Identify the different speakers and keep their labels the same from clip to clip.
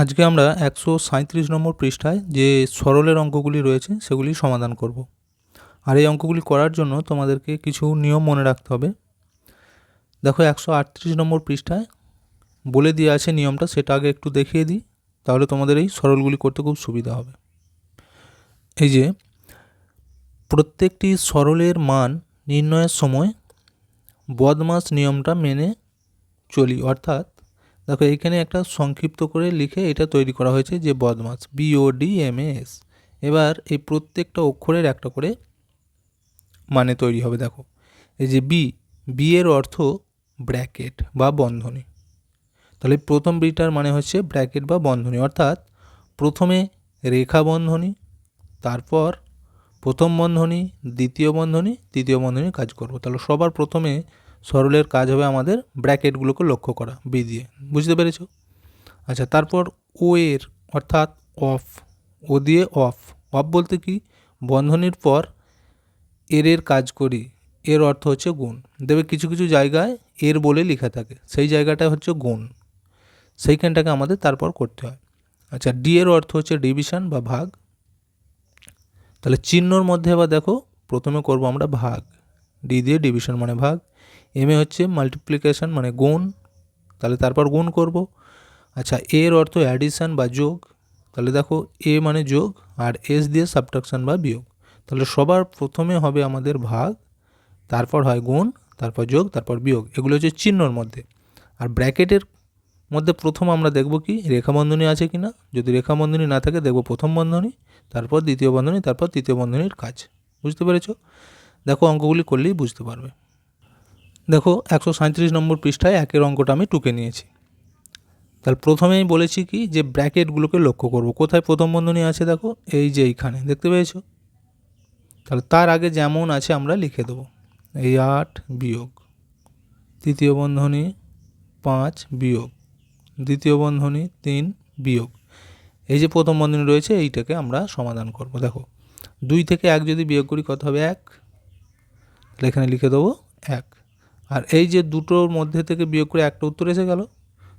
Speaker 1: আজকে আমরা 137 নম্বর পৃষ্ঠায় যে সরলের অঙ্কগুলি রয়েছে সেগুলি সমাধান করব। আর এই অঙ্কগুলি করার জন্য তোমাদেরকে কিছু নিয়ম মনে রাখতে হবে। দেখো 138 নম্বর পৃষ্ঠায় বলে দেওয়া আছে নিয়মটা, সেটা আগে একটু দেখিয়ে দিই, তাহলে তোমাদের এই সরলগুলি করতে খুব সুবিধা হবে। এই যে প্রত্যেকটি সরলের মান নির্ণয়ের সময় বদমাস নিয়মটা মেনে চলি, অর্থাৎ দেখো এইখানে একটা সংক্ষিপ্ত করে লিখে এটা তৈরি করা হয়েছে যে বদমাস, BODMAS। এবার এই প্রত্যেকটা অক্ষরের একটা করে মানে তৈরি হবে। দেখো এই যে বি এর অর্থ ব্র্যাকেট বা বন্ধনী, তাহলে প্রথম বিটার মানে হচ্ছে ব্র্যাকেট বা বন্ধনী, অর্থাৎ প্রথমে রেখা বন্ধনী, তারপর প্রথম বন্ধনী, দ্বিতীয় বন্ধনী, তৃতীয় বন্ধনী কাজ করব। তাহলে সবার প্রথমে সরলের কাজ হবে আমাদের ব্র্যাকেটগুলোকে লক্ষ্য করা বি দিয়ে, বুঝতে পেরেছো? আচ্ছা, তারপর ও এর অর্থাৎ অফ, ও দিয়ে অফ বলতে কি, বন্ধনীর পর এর কাজ করি, এর অর্থ হচ্ছে গুণ। দেখবে কিছু কিছু জায়গায় এর বলে লেখা থাকে, সেই জায়গাটা হচ্ছে গুণ, সেইখানটাকে আমাদের তারপর করতে হয়। আচ্ছা, ডি এর অর্থ হচ্ছে ডিভিশন বা ভাগ, তাহলে চিহ্নর মধ্যে আবার দেখো প্রথমে করব আমরা ভাগ, ডি দিয়ে ডিভিশন মানে ভাগ, এম এ হচ্ছে মাল্টিপ্লিকেশন মানে গুণ, তাহলে তারপর গুণ করব। আচ্ছা, এর অর্থ অ্যাডিশন বা যোগ, তাহলে দেখো এ মানে যোগ আর এস দিয়ে সাবট্রাকশন বা বিয়োগ, তাহলে সবার প্রথমে হবে আমাদের ভাগ, তারপর হয় গুণ, তারপর যোগ, তারপর বিয়োগ, এগুলো হচ্ছে চিহ্নর মধ্যে। আর ব্র্যাকেটের মধ্যে প্রথম আমরা দেখব কি রেখা বন্ধনী আছে কি না, যদি রেখা বন্ধনী না থাকে দেখব প্রথম বন্ধনী, তারপর দ্বিতীয় বন্ধনী, তারপর তৃতীয় বন্ধনীর কাজ। বুঝতে পেরেছো? দেখো অঙ্কগুলি করলেই বুঝতে পারবে। দেখো 137 নম্বর পৃষ্ঠায় একের অঙ্কটা আমি টুকে নিয়েছি। তাহলে প্রথমেই বলেছি কি যে ব্র্যাকেটগুলোকে লক্ষ্য করব, কোথায় প্রথম বন্ধনী আছে দেখো এই যে এইখানে, দেখতে পেয়েছো? তাহলে তার আগে যেমন আছে আমরা লিখে দেবো, এই 8 বিয়োগ তৃতীয় বন্ধনী 5 বিয়োগ দ্বিতীয় বন্ধনী 3 বিয়োগ, এই যে প্রথম বন্ধনী রয়েছে এইটাকে আমরা সমাধান করব। দেখো 2 থেকে 1 যদি বিয়োগ করি কত হবে 1, তাহলে এখানে লিখে দেবো 1। আর এই যে দুটোর মধ্যে থেকে বিয়োগ করে একটা উত্তর এসে গেল,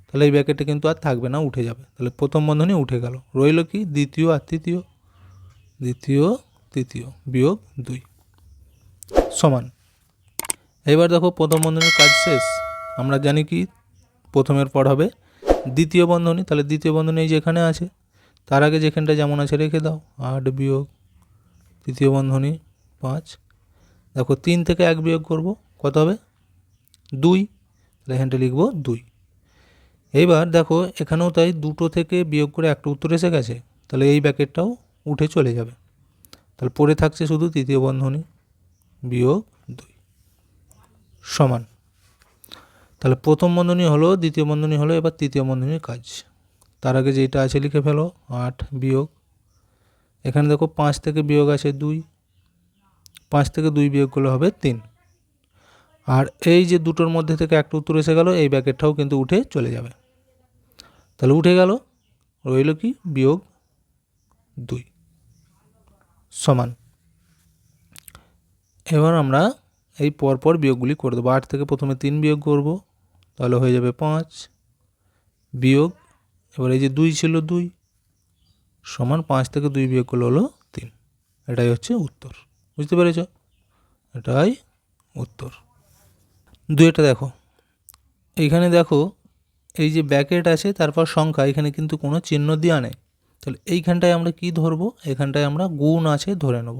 Speaker 1: তাহলে এই ব্র্যাকেটটা কিন্তু আর থাকবে না, উঠে যাবে। তাহলে প্রথম বন্ধনী উঠে গেল, রইল কি দ্বিতীয় আর তৃতীয়, দ্বিতীয় তৃতীয় বিয়োগ 2 সমান। এবার দেখো প্রথম বন্ধনীর কাজ শেষ, আমরা জানি কি প্রথমের পর হবে দ্বিতীয় বন্ধনী, তাহলে দ্বিতীয় বন্ধনী এই যেখানে আছে, তার আগে যেখানটা যেমন আছে রেখে দাও, 8 বিয়োগ তৃতীয় বন্ধনী 5। দেখো 3 থেকে 1 বিয়োগ করব কত হবে 2, তাহলে এখানটা লিখবো 2। এইবার দেখো এখানেও তাই, দুটো থেকে বিয়োগ করে একটা উত্তর এসে গেছে, তাহলে এই ব্র্যাকেটটাও উঠে চলে যাবে, তাহলে পড়ে থাকছে শুধু তৃতীয় বন্ধনী বিয়োগ 2 সমান। তাহলে প্রথম বন্ধনী হলো, দ্বিতীয় বন্ধনী হলো, এবার তৃতীয় বন্ধনীর কাজ। তার আগে যেটা আছে লিখে ফেলো, 8 বিয়োগ, এখানে দেখো 5 থেকে বিয়োগ আছে 2, 5 থেকে 2 বিয়োগ করলে হবে 3। আর এই যে দুটোর মধ্যে থেকে একটা উত্তর এসে গেল, এই ব্র্যাকেটটাও কিন্তু উঠে চলে যাবে, তাহলে উঠে গেল, রইল কি বিয়োগ 2 সমান। এবার আমরা এই পরপর বিয়োগগুলি করে দেবো। 8 থেকে প্রথমে 3 বিয়োগ করব, তাহলে হয়ে যাবে 5 বিয়োগ, এবার এই যে 2 ছিল 2 সমান 5 থেকে 2 বিয়োগ করলে হলো 3, এটাই হচ্ছে উত্তর। বুঝতে পেরেছ? এটাই উত্তর। 2টা দেখো, এইখানে দেখো এই যে ব্র্যাকেট আছে তারপর সংখ্যা, এখানে কিন্তু কোনো চিহ্ন দেওয়া নেই, তাহলে এইখানটায় আমরা কি ধরবো, এখানটায় আমরা গুণ আছে ধরে নেব।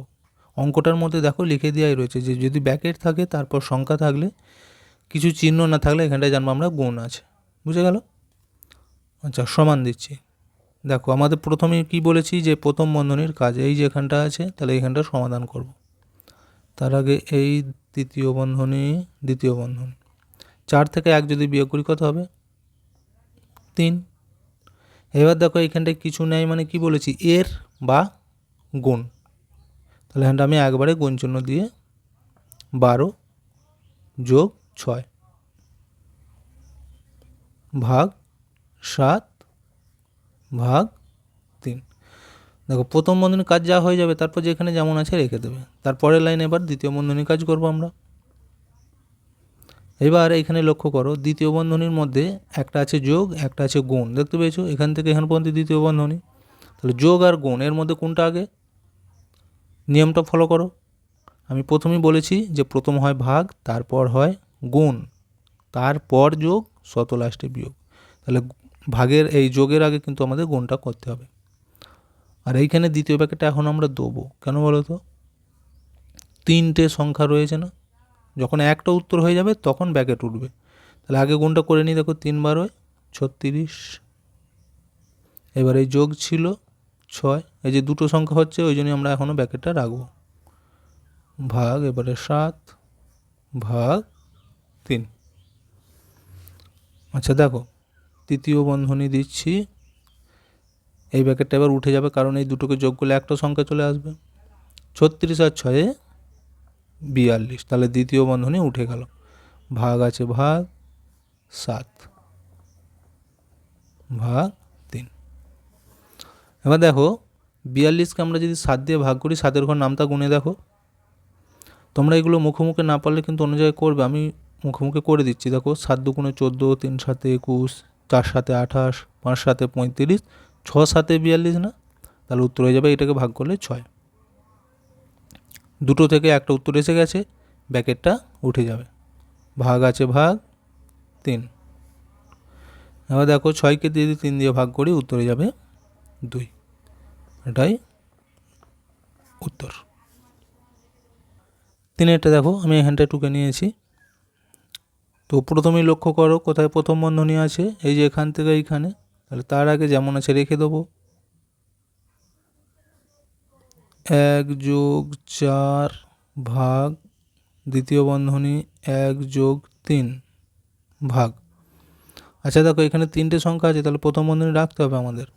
Speaker 1: অঙ্কটার মধ্যে দেখো লিখে দেওয়াই রয়েছে যে যদি ব্র্যাকেট থাকে তারপর সংখ্যা থাকলে, কিছু চিহ্ন না থাকলে এখানটায় জানবো আমরা গুণ আছে। বুঝে গেল? আচ্ছা, সমান দিচ্ছি। দেখো আমাদের প্রথমে কি বলেছি যে প্রথম বন্ধনীর কাজ, এই যে এখানটা আছে, তাহলে এইখানটা সমাধান করব। তার আগে এই তৃতীয় বন্ধনী দ্বিতীয় বন্ধনী, 4 থেকে 1 যদি বিয়োগ করি কত হবে 3। এবার দেখো এইখানটায় কিছু নেই, মানে কি বলেছি এর বা গুণ, তাহলে এখানটা আমি একবারে গুণ চিহ্ন দিয়ে 12 যোগ 6 ভাগ 7 ভাগ 3। দেখো প্রথম বন্ধনীর কাজ যা হয়ে যাবে, তারপর যেখানে যেমন আছে রেখে দেবে। তারপরের লাইন এবার দ্বিতীয় বন্ধনীর কাজ করব আমরা। এবার এখানে লক্ষ্য করো দ্বিতীয় বন্ধনীর মধ্যে একটা আছে যোগ, একটা আছে গুণ, দেখতে পেয়েছো? এখান থেকে এখান পর্যন্ত দ্বিতীয় বন্ধনী। তাহলে যোগ আর গুণ এর মধ্যে কোনটা আগে? নিয়মটা ফলো করো। আমি প্রথমেই বলেছি যে প্রথম হয় ভাগ, তারপর হয় গুণ, তারপর যোগ, শত লাস্টে বিয়োগ। তাহলে ভাগের এই যোগের আগে কিন্তু আমাদের গুণটা করতে হবে। আর এইখানে দ্বিতীয় ব্র্যাকেটটা এখন আমরা দেবো কেন বলো তো? তিনটে সংখ্যা রয়েছে না, যখন একটা উত্তর হয়ে যাবে তখন ব্র্যাকেট উঠবে। তাহলে আগে গুণটা করে নিই, দেখো 3 বার 36। এবার এই যোগ ছিল 6, এই যে দুটো সংখ্যা হচ্ছে ওই জন্যই আমরা এখনও ব্র্যাকেটটা রাখবো। ভাগ এবারে 7 ভাগ 3। আচ্ছা দেখো তৃতীয় বন্ধনী দিচ্ছি, এই ব্র্যাকেটটা এবার উঠে যাবে কারণ এই দুটোকে যোগ করলে একটা সংখ্যা চলে আসবে। 36 আর 6 42, তাহলে দ্বিতীয় বন্ধনী উঠে গেল। ভাগ আছে ভাগ 7 ভাগ 3। এবার দেখো 42কে আমরা যদি 7 দিয়ে ভাগ করি, 7-এর ঘর নামটা গুনে দেখো। তোমরা এগুলো মুখে মুখে না পারলে কিন্তু অন্য জায়গায় করবে, আমি মুখে মুখে করে দিচ্ছি। দেখো 7 দুগুণে 14, 3 7 21, 4 7 28, 5 7 35, 6 7 42 না? তাহলে উত্তর হয়ে যাবে, এটাকে ভাগ করলে 6। দুটো থেকে একটা উত্তর এসে গেছে, ব্র্যাকেটটা উঠে যাবে। ভাগ আছে ভাগ 3। এবার দেখো 6কে যদি 3 দিয়ে ভাগ করি উত্তরে যাবে 2, এটাই উত্তর। 3-এরটা দেখো আমি এখানটা টুকে নিয়েছি। তো প্রথমেই লক্ষ্য করো কোথায় প্রথম বন্ধনী আছে, এই যে এখান থেকে এইখানে। তাহলে তার আগে যেমন আছে রেখে দেবো। 1 যোগ 4 ভাগ দ্বিতীয় বন্ধনী 1 যোগ 3 ভাগ। আচ্ছা দেখো এখানে 3টে সংখ্যা আছে, তাহলে প্রথম বন্ধনী রাখতে হবে আমাদের।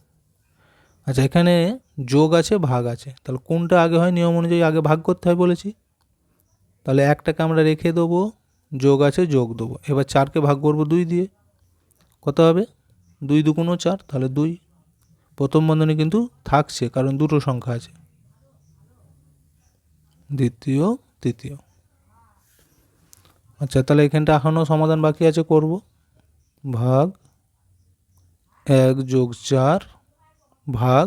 Speaker 1: আচ্ছা এখানে যোগ আছে ভাগ আছে, তাহলে কোনটা আগে হয় নিয়ম অনুযায়ী আগে ভাগ করতে হয় বলেছি। তাহলে একটাকে আমরা রেখে দেবো, যোগ আছে যোগ দেবো। এবার 4কে ভাগ করবো 2 দিয়ে, কত হবে? 2 দুগুণ 4, তাহলে 2। প্রথম বন্ধনী কিন্তু থাকছে কারণ দুটো সংখ্যা আছে, দ্বিতীয় তৃতীয়। আচ্ছা তাহলে এখানটা এখনও সমাধান বাকি আছে, করব। ভাগ 1 যোগ 4 ভাগ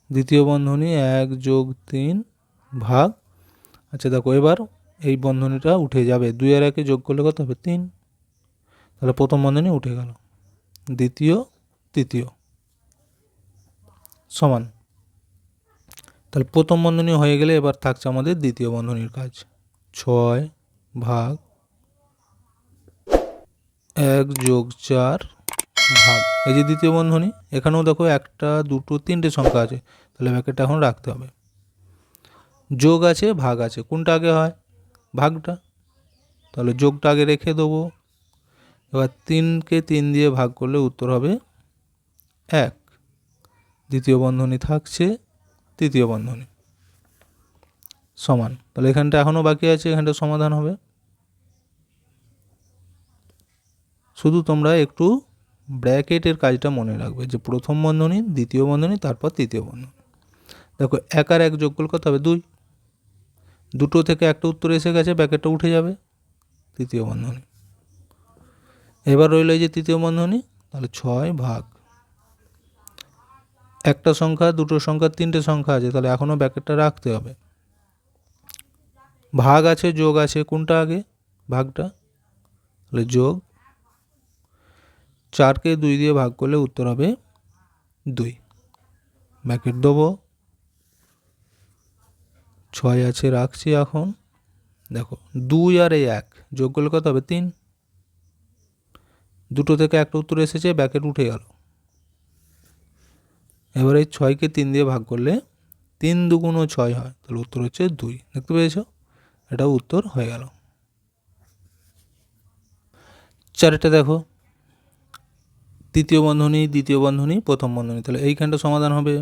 Speaker 1: দ্বিতীয় বন্ধনী 1 যোগ 3 ভাগ। আচ্ছা দেখো এবার এই বন্ধনীটা উঠে যাবে, 2 আর 1 যোগ করলে কত হবে? 3। তাহলে প্রথম বন্ধনী উঠে গেল, দ্বিতীয় তৃতীয় সমান। তাহলে প্রথম বন্ধনী হয়ে গেলে এবার থাকছে আমাদের দ্বিতীয় বন্ধনীর কাজ। 6 ভাগ 1 যোগ 4 ভাগ, এই যে দ্বিতীয় বন্ধনী, এখানেও দেখো 1 2 3টে সংখ্যা আছে, তাহলে ব্র্যাকেটটা এখন রাখতে হবে। যোগ আছে ভাগ আছে, কোনটা আগে হয়? ভাগটা, তাহলে যোগটা আগে রেখে দেবো। এবার 3কে 3 দিয়ে ভাগ করলে উত্তর হবে 1। দ্বিতীয় বন্ধনী থাকছে, তৃতীয় বন্ধনী সমান। তাহলে এখানটা এখনও বাকি আছে, এখানটা সমাধান হবে। শুধু তোমরা একটু ব্র্যাকেটের কাজটা মনে রাখবে যে প্রথম বন্ধনী, দ্বিতীয় বন্ধনী, তারপর তৃতীয় বন্ধনী। দেখো 1 আর 1 যোগ করলে কত হবে? 2। দুটো থেকে একটা উত্তর এসে গেছে, ব্র্যাকেটটা উঠে যাবে, তৃতীয় বন্ধনী। এবার রইল এই যে তৃতীয় বন্ধনী, তাহলে 6 ভাগ একটা সংখ্যা, দুটো সংখ্যা, 3টে সংখ্যা আছে, তাহলে এখনও ব্র্যাকেটটা রাখতে হবে। ভাগ আছে যোগ আছে, কোনটা আগে? ভাগটা, তাহলে যোগ। 4কে 2 দিয়ে ভাগ করলে উত্তর হবে 2, ব্র্যাকেট দেবো। 6 আছে রাখছি এখন। দেখো 2 আর 1 যোগ করলে কত হবে? 3। দুটো থেকে একটা উত্তর এসেছে, ব্র্যাকেট উঠে গেল। এবার এই 6কে 3 দিয়ে ভাগ করলে 3 দুগুণ 6 হয়, তাহলে উত্তর হচ্ছে 2, দেখতে পেয়েছো? এটাও উত্তর হয়ে গেল। 4টা দেখো তৃতীয় বন্ধনী, দ্বিতীয় বন্ধনী, প্রথম বন্ধনী, তাহলে এইখানটা সমাধান হবে।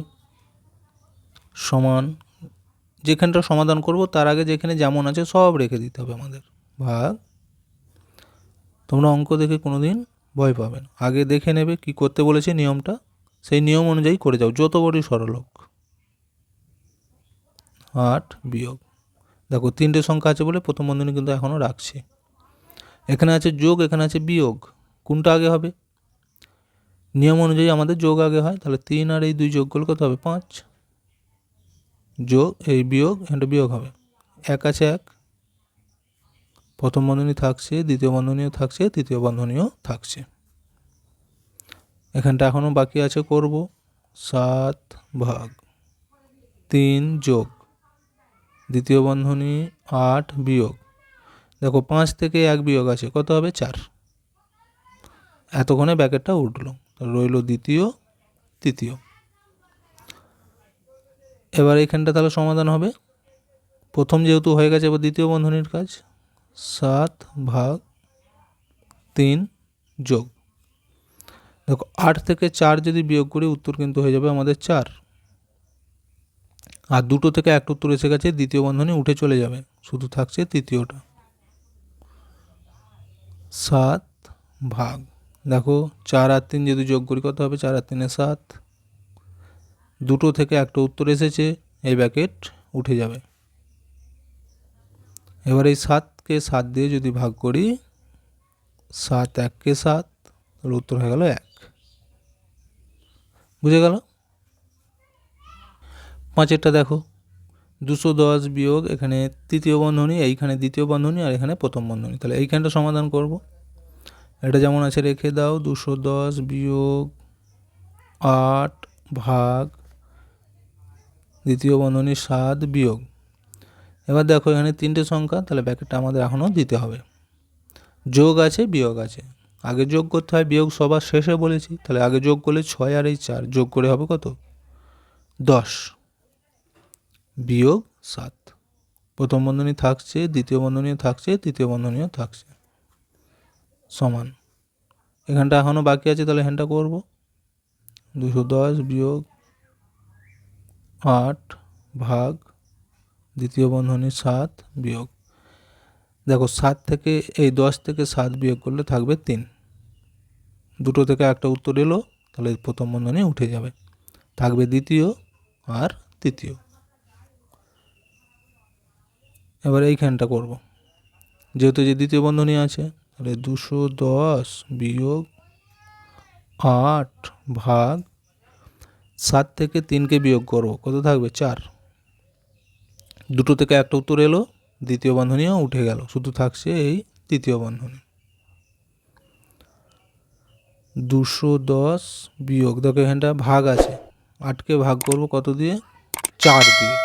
Speaker 1: সমান, যেখানটা সমাধান করব তার আগে যেখানে যেমন আছে সব রেখে দিতে হবে আমাদের। ভাগ, তোমরা অঙ্ক দেখে কোনো দিন ভয় পাবে না, আগে দেখে নেবে কি করতে বলেছে নিয়মটা, সেই নিয়ম অনুযায়ী করে যাও, যত বড়ই সরল হোক। 8 বিয়োগ, দেখো 3টে সংখ্যা আছে বলে প্রথম বন্ধনী কিন্তু এখনও রাখছি। এখানে আছে যোগ, এখানে আছে বিয়োগ, কোনটা আগে হবে? নিয়ম অনুযায়ী আমাদের যোগ আগে হয়, তাহলে 3 আর এই 2 যোগ করলে কত হবে? 5, যোগ এই বিয়োগ, এটা বিয়োগ হবে। 1 আছে 1, প্রথম বন্ধনী থাকছে, দ্বিতীয় বন্ধনীও থাকছে, তৃতীয় বন্ধনীও থাকছে। এখানটা এখনও বাকি আছে করব। 7 ভাগ 3 যোগ দ্বিতীয় বন্ধনী 8 বিয়োগ, দেখো 5 থেকে 1 বিয়োগ আছে, কত হবে? 4। এতক্ষণে ব্যাকেটটা উঠলো, রইল দ্বিতীয়, তৃতীয়। এবার এখানটা তাহলে সমাধান হবে। প্রথম যেহেতু হয়ে গেছে, এবার দ্বিতীয় বন্ধনীর কাজ। 7 ভাগ 3 যোগ, দেখো 8 থেকে 4 যদি বিয়োগ করি উত্তর কিন্তু হয়ে যাবে আমাদের 4। আর দুটো থেকে একটা উত্তর এসে গেছে, দ্বিতীয় বন্ধনী উঠে চলে যাবে, শুধু থাকছে তৃতীয়টা। 7 ভাগ, দেখো 4 আর 3 যদি যোগ করি কত হবে? 4 আর 3 7। দুটো থেকে একটা উত্তর এসেছে, এই ব্যাকেট উঠে যাবে। এবার এই 7কে 7 দিয়ে যদি ভাগ করি, 7 1কে 7, তাহলে উত্তর হয়ে গেল 1। বুঝে গেল? 5এরটা দেখো, 210 বিয়োগ, এখানে তৃতীয় বন্ধনী, এইখানে দ্বিতীয় বন্ধনী, আর এখানে প্রথম বন্ধনী, তাহলে এইখানটা সমাধান করব। এটা যেমন আছে রেখে দাও। 210 বিয়োগ 8 ভাগ দ্বিতীয় বন্ধনী 7 বিয়োগ, এবার দেখো এখানে 3টে সংখ্যা, তাহলে ব্যাকেটটা আমাদের এখনও দিতে হবে। যোগ আছে, বিয়োগ আছে, আগে যোগ করতে হয়, বিয়োগ সবার শেষে বলেছি। তাহলে আগে যোগ করলে 6 আর এই 4 যোগ করে হবে কত? 10 বিয়োগ 7। প্রথম বন্ধনী থাকছে, দ্বিতীয় বন্ধনীও থাকছে, তৃতীয় বন্ধনীও থাকছে, সমান। এখানটা এখনও বাকি আছে, তাহলে এখানটা করব। 210 বিয়োগ 8 ভাগ দ্বিতীয় বন্ধনী 7 বিয়োগ, দেখো 7 থেকে এই 10 থেকে 7 বিয়োগ করলে থাকবে 3। দুটো থেকে একটা উত্তর এলো, তাহলে প্রথম বন্ধনী উঠে যাবে, থাকবে দ্বিতীয় আর তৃতীয়। এবার এইখানটা করব, যেহেতু যে দ্বিতীয় বন্ধনী আছে, তাহলে 210 বিয়োগ 8 ভাগ 7 থেকে 3কে বিয়োগ করব, কত থাকবে? 4। দুটো থেকে একটা উত্তর এলো, দ্বিতীয় বন্ধনীও উঠে গেল, শুধু থাকছে এই তৃতীয় বন্ধনী। 210 বিয়োগ, দেখো এখানটা ভাগ আছে, 8কে ভাগ করব কত দিয়ে? 4 দিয়ে,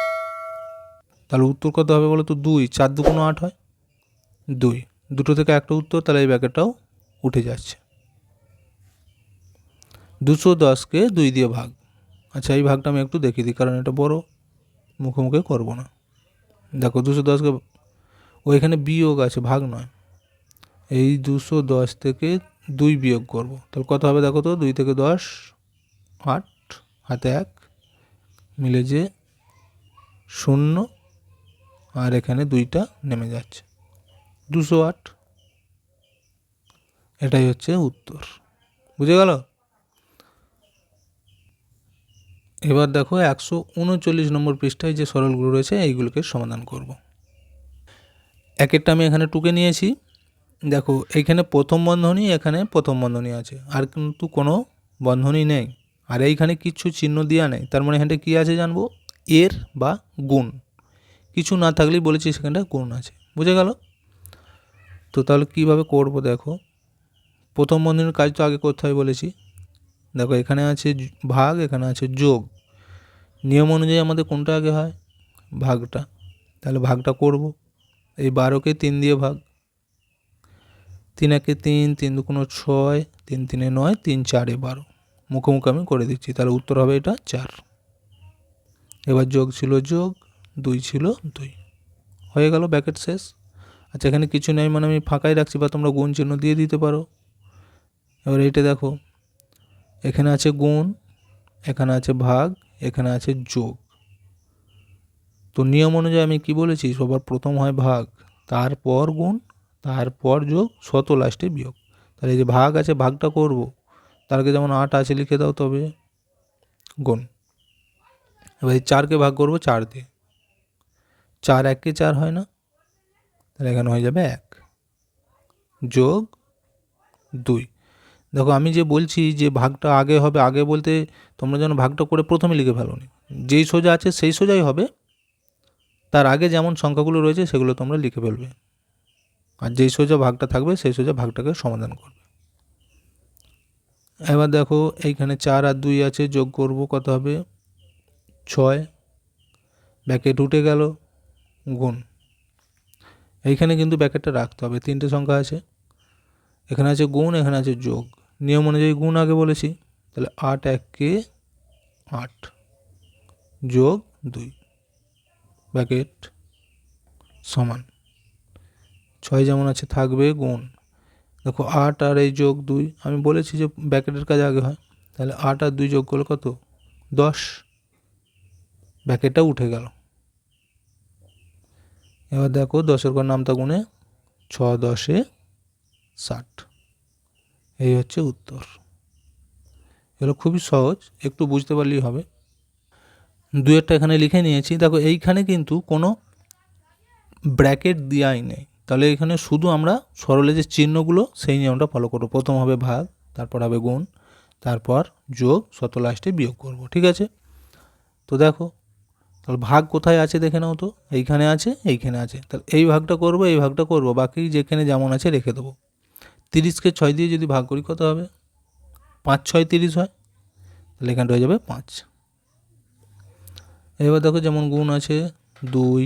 Speaker 1: তাহলে উত্তর কত হবে বলো তো? 2। 4 2 কোনো 8 হয়, 2। দুটো থেকে একটা উত্তর, তাহলে এই ব্যাকেটটাও উঠে যাচ্ছে। 210কে 2 দিয়ে ভাগ, আচ্ছা এই ভাগটা আমি একটু দেখিয়ে দিই, কারণ এটা বড়, মুখে মুখে করবো না। দেখো 210কে, ওইখানে বিয়োগ আছে, ভাগ নয়। এই 210 থেকে 2 বিয়োগ করব, তাহলে কত হবে দেখো তো? 2 থেকে 10 8, হাতে 1 মিলে যে 0, আর এখানে 2টা নেমে যাচ্ছে, 208। এটাই হচ্ছে উত্তর। বুঝে গেল? এবার দেখো 139 নম্বর পৃষ্ঠায় যে সরলগুলো রয়েছে এইগুলোকে সমাধান করব। একেরটা আমি এখানে টুকে নিয়েছি। দেখো এইখানে প্রথম বন্ধনী, এখানে প্রথম বন্ধনী আছে, আর কিন্তু কোনো বন্ধনী নেই, আর এইখানে কিছু চিহ্ন দেওয়া নেই, তার মানে এখানটা কী আছে জানবো? এর বা গুণ। কিছু না থাকলেই বলেছি সেখানটা গুণ আছে। বুঝে গেল? তো তাহলে কীভাবে করব দেখো, প্রথম বন্ধনীর কাজ তো আগে করতে হয় বলেছি। দেখো এখানে আছে ভাগ, এখানে আছে যোগ, নিয়ম অনুযায়ী আমাদের কোনটা আগে হয়? ভাগটা, তাহলে ভাগটা করব। এই 12কে 3 দিয়ে ভাগ, 3 1 3, 3 2 6, 3 3 9, 3 4 12, মুখোমুখি আমি করে দিচ্ছি, তাহলে উত্তর হবে এটা 4। এবার যোগ ছিল যোগ, 2 ছিল 2, হয়ে গেল, ব্যাকেট শেষ। আচ্ছা এখানে কিছু নেই মানে আমি ফাঁকাই রাখছি, বা তোমরা গুণ চিহ্ন দিয়ে দিতে পারো। এবার এইটা দেখো, এখানে আছে গুণ, এখানে আছে ভাগ, এখানে আছে যোগ। তো নিয়ম অনুযায়ী আমি কি বলেছি? সবার প্রথম হয় ভাগ, তারপর গুণ, তারপর যোগ, শত লাস্টে বিয়োগ। তাহলে এই যে ভাগ আছে, ভাগটা করব, তার আগে যেমন 8 আছে লিখে দাও, তবে গুণ। এবার এই 4কে ভাগ করব 4 দিয়ে, 4 1 কে 4 হয় না, তাহলে এখানে হয়ে যাবে 1। যোগ 2। দেখো আমি যে বলছি যে ভাগটা আগে হবে, আগে বলতে তোমরা যেন ভাগটা করে প্রথমে লিখে ফেলো নি, যেই সোজা আছে সেই সোজাই হবে, তার আগে যেমন সংখ্যাগুলো রয়েছে সেগুলো তোমরা লিখে ফেলবে, আর যেই সোজা ভাগটা থাকবে সেই সোজা ভাগটাকে সমাধান করবে। এবার দেখো এইখানে 4 আর 2 আছে, যোগ করব, কত হবে 6, ব্যাকেট উঠে গেল, গুণ। এইখানে কিন্তু ব্যাকেটটা রাখতে হবে, তিনটে সংখ্যা আছে, এখানে আছে গুণ, এখানে আছে যোগ, নিয়ম অনুযায়ী গুণ আগে বলেছি, তাহলে 8 1 8 যোগ 2 ব্যাকেট সমান 6 যেমন আছে থাকবে, গুণ, দেখো 8 আর এই যোগ 2, আমি বলেছি যে ব্যাকেটের কাজ আগে হয়, তাহলে 8 আর 2 যোগ করলে কত 10, ব্যাকেটটা উঠে গেল। এবার দেখো 10-এর ঘর নামতা গুণে 6 10 60, এই হচ্ছে উত্তর। এগুলো খুবই সহজ, একটু বুঝতে পারলেই হবে। 2-এরটা এখানে লিখে নিয়েছি। দেখো এইখানে কিন্তু কোনো ব্র্যাকেট দেওয়াই নেই, তাহলে এখানে শুধু আমরা সরলে যে চিহ্নগুলো সেই নিয়মটা ফলো করবো। প্রথম হবে ভাগ, তারপর হবে গুণ, তারপর যোগ, শত লাস্টে বিয়োগ করব, ঠিক আছে? তো দেখো তাহলে ভাগ কোথায় আছে দেখে নাও তো, এইখানে আছে, এইখানে আছে, তাহলে এই ভাগটা করব, এই ভাগটা করব, বাকি যেখানে যেমন আছে রেখে দেবো। 30কে 6 দিয়ে যদি ভাগ করি কত হবে, 5 6 30 হয়, তাহলে এখানটা হয়ে যাবে 5। এবার দেখো যেমন গুণ আছে 2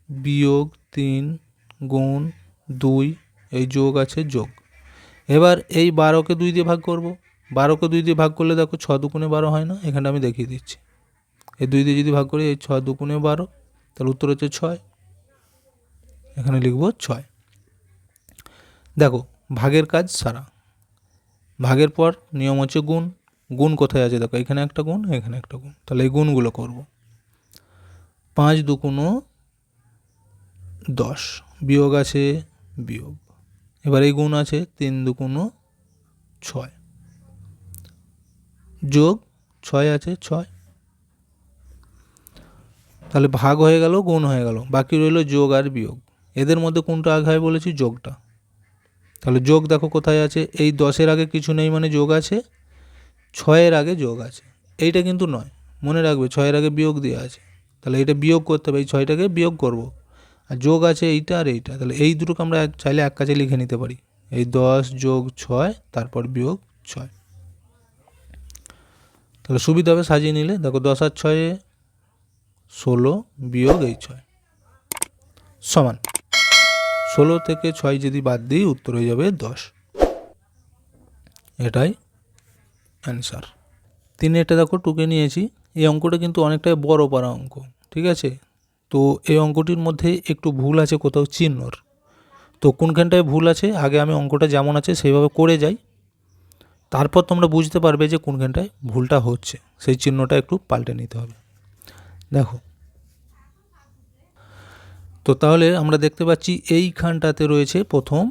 Speaker 1: বিয়োগ 3 গুণ 2, এই যোগ আছে যোগ। এবার এই 12কে 2 দিয়ে ভাগ করব, 12কে 2 দিয়ে ভাগ করলে দেখো 6 2 12 হয় না, এখানটা আমি দেখিয়ে দিচ্ছি। এই 2 দিয়ে যদি ভাগ করি, এই 6 2 12, তাহলে উত্তর হচ্ছে 6, এখানে লিখব 6। দেখো ভাগের কাজ সারা, ভাগের পর নিয়ম হচ্ছে গুণ। গুণ কোথায় আছে দেখো, এখানে একটা গুণ, এখানে একটা গুণ, তাহলে এই গুণগুলো করব। 5 2 10, বিয়োগ আছে বিয়োগ, এবার এই গুণ আছে 3 2 6, যোগ 6 আছে 6, তাহলে ভাগ হয়ে গেল, গুণ হয়ে গেল, বাকি রইল যোগ আর বিয়োগ। এদের মধ্যে কোনটা আগে হয় বলেছি, যোগটা। তাহলে যোগ দেখো কোথায় আছে, এই 10-এর আগে কিছু নেই মানে যোগ আছে, 6-এর আগে যোগ আছে, এইটা কিন্তু নয়, মনে রাখবে 6-এর আগে বিয়োগ দেওয়া আছে, তাহলে এটা বিয়োগ করতে হবে, এই 6টাকে বিয়োগ করব, আর যোগ আছে এইটা আর এইটা, তাহলে এই দুটোকে আমরা চাইলে এক কাছে লিখে নিতে পারি, এই 10 যোগ 6 তারপর বিয়োগ 6, তাহলে সুবিধা হবে সাজিয়ে নিলে। দেখো 10 আর 6 16 বিয়োগ এই 6 সমান 16 থেকে 6 যদি বাদ দিই উত্তর হয়ে যাবে 10, এটাই অ্যান্সার। 3-এটা দেখো টুকে নিয়েছি, এই অঙ্কটা কিন্তু অনেকটাই বড় পারা অঙ্ক, ঠিক আছে? তো এই অঙ্কটির মধ্যে একটু ভুল আছে কোথাও চিহ্নর, তো কোনখানটায় ভুল আছে আগে আমি অঙ্কটা যেমন আছে সেইভাবে করে যাই, তারপর তোমরা বুঝতে পারবে যে কোনখানটায় ভুলটা হচ্ছে, সেই চিহ্নটা একটু পাল্টে নিতে হবে। দেখো তো তাহলে আমরা দেখতে পাচ্ছি এইখানটাতে রয়েছে প্রথম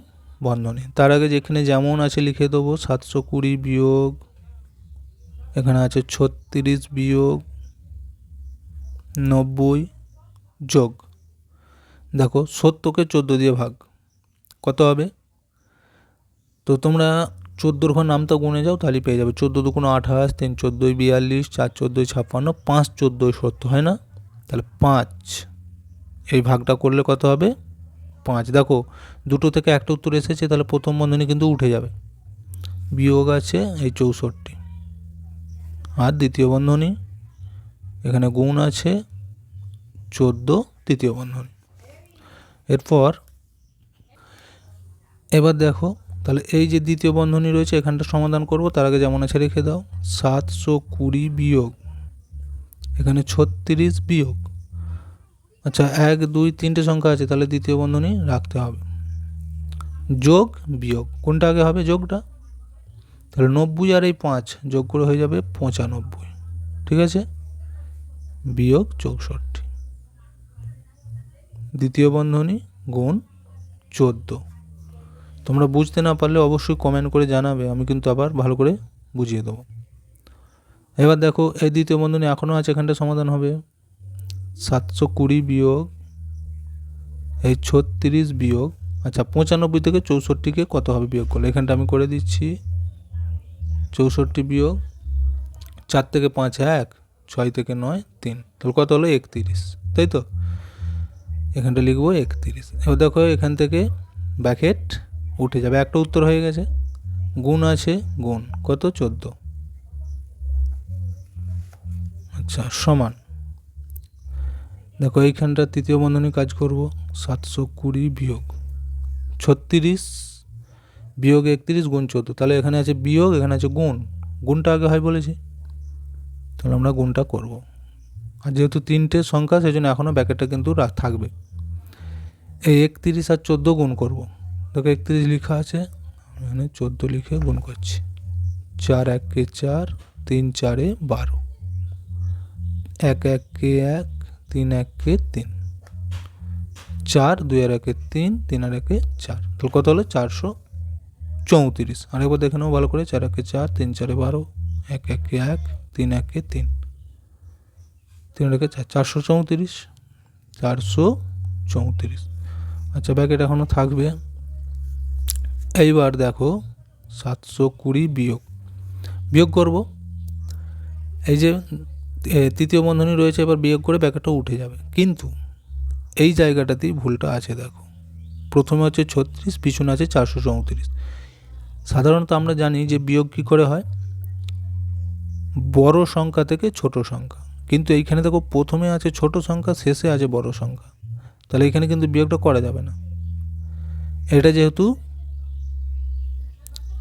Speaker 1: বন্ধনী, তার আগে যেখানে যেমন আছে লিখে দেবো 720 বিয়োগ, এখানে আছে 36 বিয়োগ 90 যোগ, দেখো 70কে 14 দিয়ে ভাগ কত হবে, তো তোমরা 14-র ঘর নামটা গুনে যাও তাহলে পেয়ে যাবে, 14 2 28, 3 14 42, 4 14 56, 5 14 70 হয় না, তাহলে 5 এই ভাগটা করলে কত হবে 5। দেখো দুটো থেকে একটা উত্তর এসেছে, তাহলে প্রথম বন্ধনী কিন্তু উঠে যাবে, বিয়োগ আছে এই 64, আর দ্বিতীয় বন্ধনী এখানে গুণ আছে 14 তৃতীয় বন্ধনী। এরপর এবার দেখো তাহলে এই যে দ্বিতীয় বন্ধনী রয়েছে এখানটা সমাধান করব, তার আগে যেমন আছে রেখে দাও, 720 বিয়োগ, এখানে 36 বিয়োগ, আচ্ছা 1 2 3টে সংখ্যা আছে, তাহলে দ্বিতীয় বন্ধনী রাখতে হবে, যোগ বিয়োগ, কোনটা আগে হবে যোগটা, তাহলে 90 আর এই 5 যোগ করে হয়ে যাবে 95, ঠিক আছে, বিয়োগ 64, দ্বিতীয় বন্ধনী গুণ 14। তোমরা বুঝতে না পারলে অবশ্যই কমেন্ট করে জানাবে, আমি কিন্তু আবার ভালো করে বুঝিয়ে দেবো। এবার দেখো এই দ্বিতীয় বন্ধনী এখনও আছে, এখানটা সমাধান হবে 720 বিয়োগ এই 36 বিয়োগ, আচ্ছা 95 থেকে 64কে কত হবে বিয়োগ করলে, এখানটা আমি করে দিচ্ছি। 64 বিয়োগ 4 থেকে 5 1, 6 থেকে 9 3, তাহলে কত হলো 31, তাই তো? এখানটা লিখবো 31। এবার দেখো এখান থেকে ব্র্যাকেট উঠে যাবে, একটা উত্তর হয়ে গেছে। গুণ আছে, গুণ কত 14। আচ্ছা সমান, দেখো এইখানটা তৃতীয় বন্ধনী কাজ করব। 720 বিয়োগ 36 বিয়োগ 31 গুণ 14, তাহলে এখানে আছে বিয়োগ, এখানে আছে গুণ। গুণটা আগে হয় বলেছি, তাহলে আমরা গুণটা করব। আর যেহেতু 3টে সংখ্যা সেই জন্য এখনও ব্র্যাকেটটা কিন্তু থাকবে। এই 31 আর 14 গুণ করব। দেখো 31 লেখা আছে, এখানে 14 লিখে গুণ করছি। 4 1 4, 3 4 12, 1 1 1, 3 1 3, 4 2 1 3, 3 1 4, তাহলে কত হলো 434। আরেকবার দেখে নেবো ভালো করে। 4 1 4, 3 4 12, 1 1 1, 3 1 3, 3 1 4, 434, 434। আচ্ছা ব্র্যাকেট এখনও থাকবে। এইবার দেখো 720 বিয়োগ বিয়োগ করব। এই যে তৃতীয় বন্ধনী রয়েছে, এবার বিয়োগ করে ব্র্যাকেটটা উঠে যাবে, কিন্তু এই জায়গাটাতেই ভুলটা আছে। দেখো প্রথমে হচ্ছে 36, পিছনে আছে 434। সাধারণত আমরা জানি যে বিয়োগ কী করে হয়, বড় সংখ্যা থেকে ছোট সংখ্যা, কিন্তু এইখানে দেখো প্রথমে আছে ছোট সংখ্যা, শেষে আছে বড় সংখ্যা, তাহলে এখানে কিন্তু বিয়োগটা করা যাবে না। এটা যেহেতু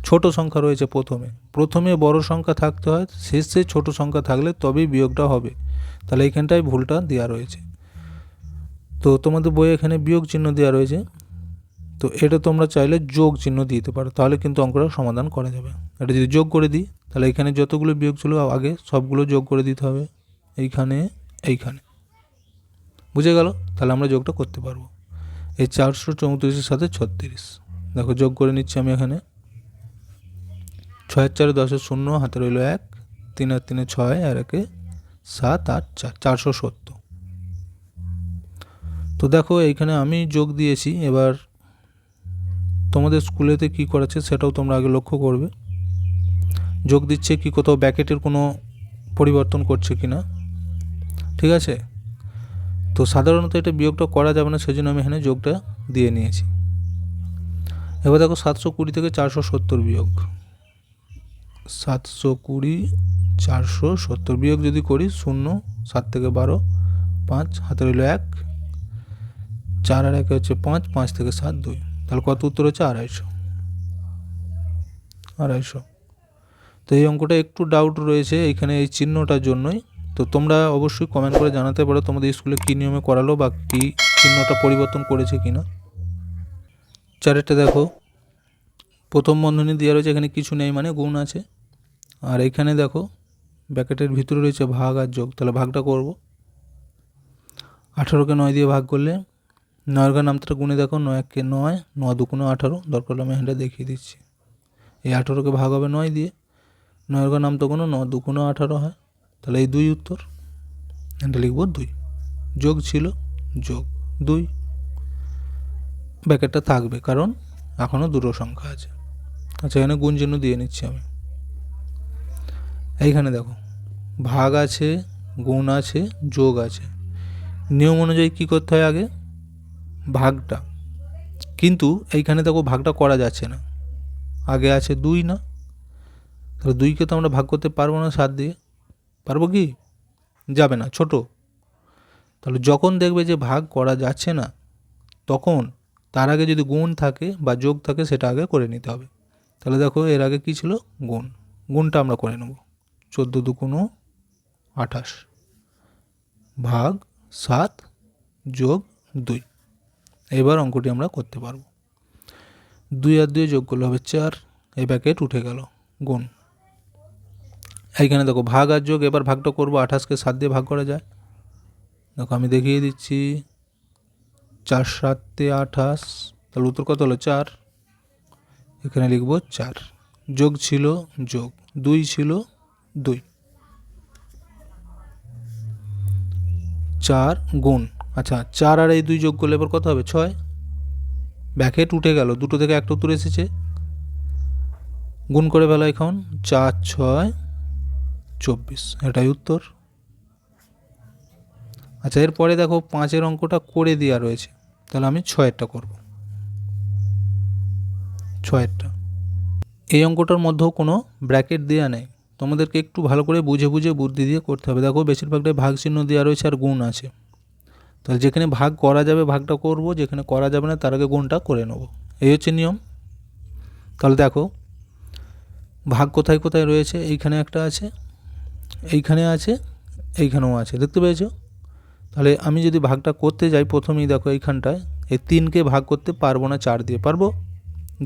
Speaker 1: ছোট সংখ্যা রয়েছে, প্রথমে বড় সংখ্যা থাকতে হয়, শেষে ছোট সংখ্যা থাকলে তবেই বিয়োগটা হবে, তাহলে এইখানটায় ভুলটা দেওয়া রয়েছে। তো তোমাদের বইয়ে এখানে বিয়োগ চিহ্ন দেওয়া রয়েছে, তো এটা তোমরা চাইলে যোগ চিহ্ন দিতে পারো, তাহলে কিন্তু অঙ্কটা সমাধান করা যাবে। এটা যদি যোগ করে দিই, তাহলে এখানে যতগুলো বিয়োগ ছিল আগে সবগুলো যোগ করে দিতে হবে, এইখানে এইখানে, বুঝে গেল? তাহলে আমরা যোগটা করতে পারবো। এই 434-এর সাথে 36, দেখো যোগ করে নিচ্ছি আমি এখানে। 6 4 10 0, হাতে রইল 1, 3 আর 3 6, আর 1 7 8 4, 470। তো দেখো এইখানে আমি যোগ দিয়েছি। এবার তোমাদের স্কুলেতে কি করাচ্ছে সেটাও তোমরা আগে লক্ষ্য করবে, যোগ দিচ্ছে কি কোথাও ব্র্যাকেটের কোনো পরিবর্তন করছে কি না, ঠিক আছে? তো সাধারণত এটা বিয়োগটা করা যাবে না, সেজন্য আমি এখানে যোগটা দিয়ে নিয়েছি। এবার দেখো 720 থেকে 470 বিয়োগ, 720 470 বিয়োগ যদি করি 0, 7 থেকে 12, 5, হাতে রইল 1, 4 আর 1 হচ্ছে 5, 5 থেকে 7 2, তাহলে কত উত্তর হচ্ছে 250। তো এই অঙ্কটা একটু ডাউট রয়েছে এখানে এই চিহ্নটার জন্যই। তো তোমরা অবশ্যই কমেন্ট করে জানাতে পারো তোমাদের স্কুলে কী নিয়মে করালো বা কী চিহ্নটা পরিবর্তন করেছে কিনা। চারেরটা দেখো, প্রথম বন্ধনী দেওয়া রয়েছে, এখানে কিছু নেই মানে গুণ আছে, আর এখানে দেখো ব্র্যাকেটের ভিতরে রয়েছে ভাগ আর যোগ, তাহলে ভাগটা করব। 18কে 9 দিয়ে ভাগ করলে 9 ঘর নামটা গুণে দেখো, 9 1 9, 9 2 18, দরকার হলে আমি এখানটা দেখিয়ে দিচ্ছি। এই 18কে ভাগ হবে 9 দিয়ে, 9 ঘর নাম তো কোনো 9 2 18 হয়, তাহলে এই 2 উত্তর, এটা লিখব 2। যোগ ছিল, যোগ 2, ব্র্যাকেটটা থাকবে কারণ এখনও দুটো সংখ্যা আছে। আচ্ছা এখানে গুণ চিহ্ন দিয়ে নিচ্ছি আমি। এইখানে দেখো ভাগ আছে, গুণ আছে, যোগ আছে, নিয়ম অনুযায়ী কী করতে হয় আগে ভাগটা, কিন্তু এইখানে দেখো ভাগটা করা যাচ্ছে না, আগে আছে 2 না, তাহলে 2কে তো আমরা ভাগ করতে পারবো না 7 দিয়ে, পারবো কি? যাবে না, ছোট। তাহলে যখন দেখবে যে ভাগ করা যাচ্ছে না, তখন তার আগে যদি গুণ থাকে বা যোগ থাকে সেটা আগে করে নিতে হবে। তাহলে দেখো এর আগে কী ছিল, গুণ, গুণটা আমরা করে নেব। 14 2 28 ভাগ 7 যোগ 2, এবার অঙ্কটি আমরা করতে পারবো। 2 আর 2 যোগ করলে হবে 4, এই ব্র্যাকেট উঠে গেল, গুণ। এইখানে দেখো ভাগ আর যোগ, এবার ভাগটা করবো, 28কে 7 দিয়ে ভাগ করা যায়, দেখো আমি দেখিয়ে দিচ্ছি। 4 7 28, তাহলে উত্তর কত হলো 4, এখানে লিখব 4। যোগ ছিল, যোগ 2 ছিল, 2, 4 গুণ, আচ্ছা 4 আর এই 2 যোগ করলে এবার কত হবে 6, ব্র্যাকেট উঠে গেল, দুটো থেকে একটা উত্তর এসেছে, গুণ করে ফেলো এখন, 4 6 24, এটাই উত্তর। আচ্ছা, এরপরে দেখো 5-এর অঙ্কটা করে দেওয়া রয়েছে, তাহলে আমি 6-এরটা করব। 6-এরটা এই অঙ্কটার মধ্যেও কোনো ব্র্যাকেট দেওয়া নেই, তোমাদেরকে একটু ভালো করে বুঝে বুঝে বুদ্ধি দিয়ে করতে হবে। দেখো বেশিরভাগটাই ভাগ চিহ্ন দেওয়া রয়েছে আর গুণ আছে, তাহলে যেখানে ভাগ করা যাবে ভাগটা করব, যেখানে করা যাবে না তার আগে গুণটা করে নেব, এই হচ্ছে নিয়ম। তাহলে দেখো ভাগ কোথায় কোথায় রয়েছে, এইখানে একটা আছে, এইখানে আছে, এইখানেও আছে, দেখতে পেয়েছো? তাহলে আমি যদি ভাগটা করতে যাই, প্রথমেই দেখো এইখানটায় এই 3কে ভাগ করতে পারবো না 4 দিয়ে, পারবো?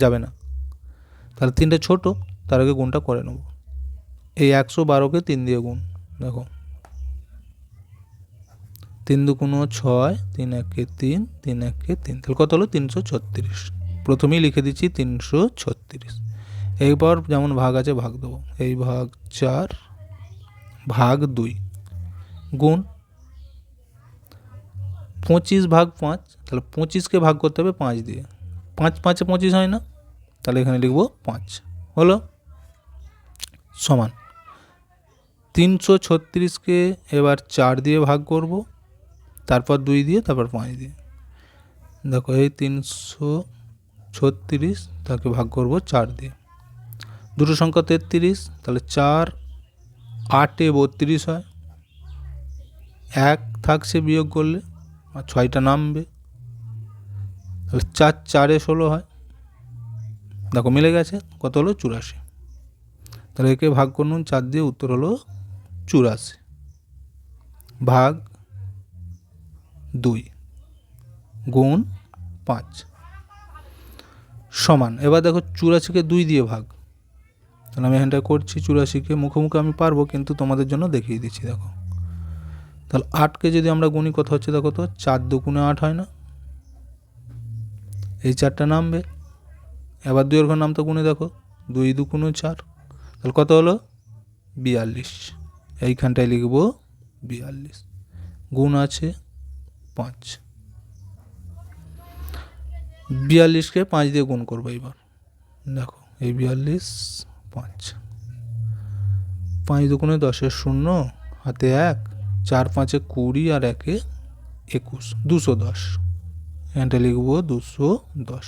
Speaker 1: যাবে না। তাহলে 3টা ছোট, তার আগে গুণটা করে নেব। এই 112কে 3 দিয়ে গুণ, দেখো 3 দুগুণ 6, 3 একে 3, 3 একে 3, তাহলে কত হলো? 336। প্রথমেই লিখে দিচ্ছি 336। এইবার যেমন ভাগ আছে ভাগ দেবো, এই ভাগ 4 ভাগ 2 গুণ 25 ভাগ 5, তাহলে 25কে ভাগ করতে হবে 5 দিয়ে, 5 5-এ 25 হয় না, তাহলে এখানে লিখবো 5, হলো সমান 336কে এবার 4 দিয়ে ভাগ করব, তারপর 2 দিয়ে, তারপর 5 দিয়ে। দেখো এই 336 তাকে ভাগ করব 4 দিয়ে, দুটো সংখ্যা 33, তাহলে 4 8-এ 32 হয়, 1 থাকছে বিয়োগ করলে, আর 6টা নামবে, তাহলে 4 4-এ 16 হয়, দেখো মিলে গেছে, কত হলো? 84। তাহলে একে ভাগ করুন 4 দিয়ে, উত্তর হলো 84 ভাগ 2 গুণ 5 সমান, এবার দেখো 84কে 2 দিয়ে ভাগ, তাহলে আমি এখানটা করছি 84কে, মুখে মুখে আমি পারবো কিন্তু তোমাদের জন্য দেখিয়ে দিচ্ছি। দেখো তাহলে 8কে যদি আমরা গুণি, কত হচ্ছে দেখো তো, 4 দুগুণে 8 হয় না, এই 4টা নামবে, এবার 2-এর ঘর নাম তো গুণে, দেখো 2 দুগুণ 4, তাহলে কত হলো? 42। এইখানটায় লিখব 42, গুণ আছে 5, 42কে 5 দিয়ে গুণ করবো এবার, দেখো এই 42 5, 5 দুগুণে 10-এর 0, হাতে 1, 4 5-এ 20 আর 1-এ 21, 210, এখানটা লিখবো 210।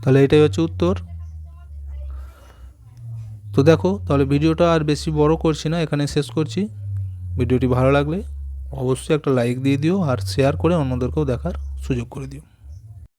Speaker 1: তাহলে এটাই হচ্ছে উত্তর। তো দেখো তাহলে ভিডিওটা আর বেশি বড় করছি না, এখানে শেষ করছি। ভিডিওটি ভালো লাগলে অবশ্যই একটা লাইক দিয়ে দিও আর শেয়ার করে অন্যদেরকেও দেখার সুযোগ করে দিও।